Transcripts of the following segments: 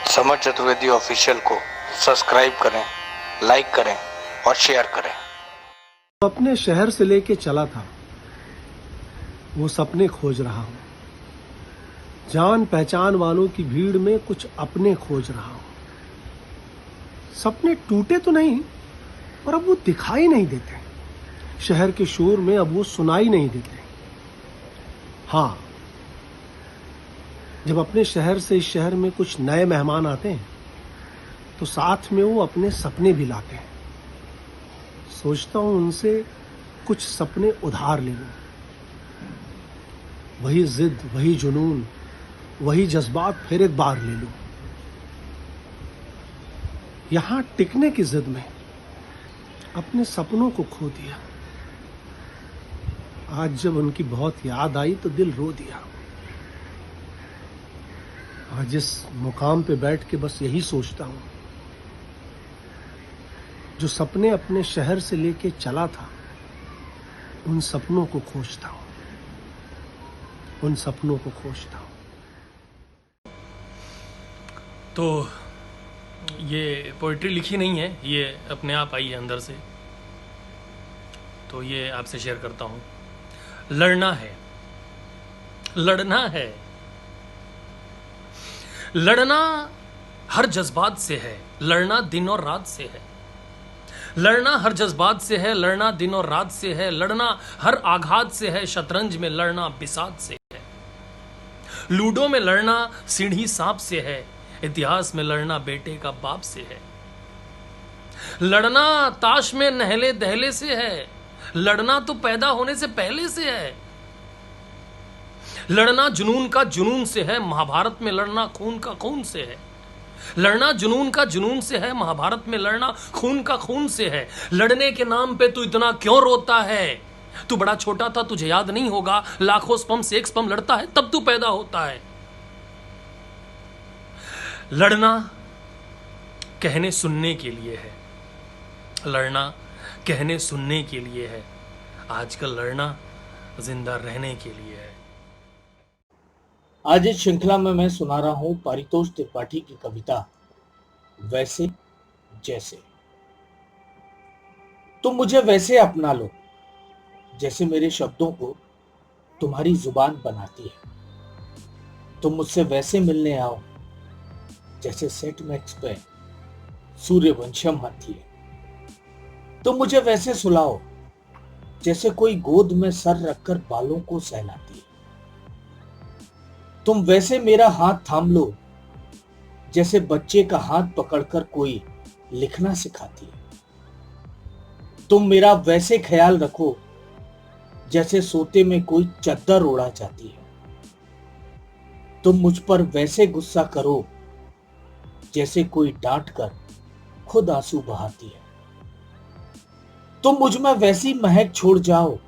Summer Chaturvedi official को subscribe करें, like करें और शेयर करें। अपने शहर से लेके चला था, वो सपने खोज रहा हूं। जान पहचान वालों की भीड़ में कुछ अपने खोज रहा हूं। सपने टूटे तो नहीं, पर अब वो दिखाई नहीं देते। शहर के शोर में अब वो सुनाई नहीं देते। हाँ, जब अपने शहर से इस शहर में कुछ नए मेहमान आते हैं तो साथ में वो अपने सपने भी लाते हैं। सोचता हूं उनसे कुछ सपने उधार ले लूं। वही जिद, वही जुनून, वही जज्बात फिर एक बार ले लूं। यहां टिकने की जिद में अपने सपनों को खो दिया। आज जब उनकी बहुत याद आई तो दिल रो दिया। आज इस मुकाम पे बैठ के बस यही सोचता हूं, जो सपने अपने शहर से लेके चला था, उन सपनों को खोजता हूं, उन सपनों को खोजता हूं। तो ये पोइट्री लिखी नहीं है, ये अपने आप आई है अंदर से, तो ये आपसे शेयर करता हूँ। लड़ना है, लड़ना है, लड़ना हर जज्बात से है, लड़ना दिन और रात से है। लड़ना हर जज्बात से है, लड़ना दिन और रात से है। लड़ना हर आघात से है, शतरंज में लड़ना बिसात से है। लूडो में लड़ना सीढ़ी सांप से है, इतिहास में लड़ना बेटे का बाप से है। लड़ना ताश में नहले दहले से है, लड़ना तो पैदा होने से पहले से है। लड़ना जुनून का जुनून से है, महाभारत में लड़ना खून का खून से है। लड़ना जुनून का जुनून से है, महाभारत में लड़ना खून का खून से है। लड़ने के नाम पे तू इतना क्यों रोता है? तू बड़ा छोटा था, तुझे याद नहीं होगा, लाखों स्पर्म से एक स्पर्म लड़ता है तब तू पैदा होता है। लड़ना कहने सुनने के लिए है, लड़ना कहने सुनने के लिए है। आजकल लड़ना जिंदा रहने के लिए है। आज इस श्रृंखला में मैं सुना रहा हूं पारितोष त्रिपाठी की कविता वैसे जैसे। तुम मुझे वैसे अपना लो जैसे मेरे शब्दों को तुम्हारी जुबान बनाती है। तुम मुझसे वैसे मिलने आओ जैसे सेट मैक्स पे सूर्यवंशम आती है। तुम मुझे वैसे सुलाओ जैसे कोई गोद में सर रखकर बालों को सहलाती है। तुम वैसे मेरा हाथ थाम लो जैसे बच्चे का हाथ पकड़कर कोई लिखना सिखाती है। तुम मेरा वैसे ख्याल रखो जैसे सोते में कोई चद्दर ओढ़ा जाती है। तुम मुझ पर वैसे गुस्सा करो जैसे कोई डांट कर खुद आंसू बहाती है। तुम मुझ में वैसी महक छोड़ जाओ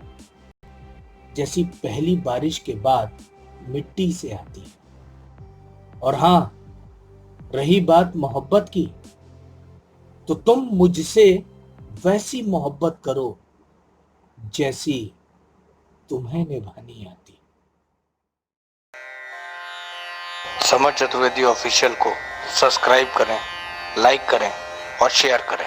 जैसी पहली बारिश के बाद मिट्टी से आती है। और हां, रही बात मोहब्बत की, तो तुम मुझसे वैसी मोहब्बत करो जैसी तुम्हें निभानी आती। समर चतुर्वेदी ऑफिशियल को सब्सक्राइब करें, लाइक करें और शेयर करें।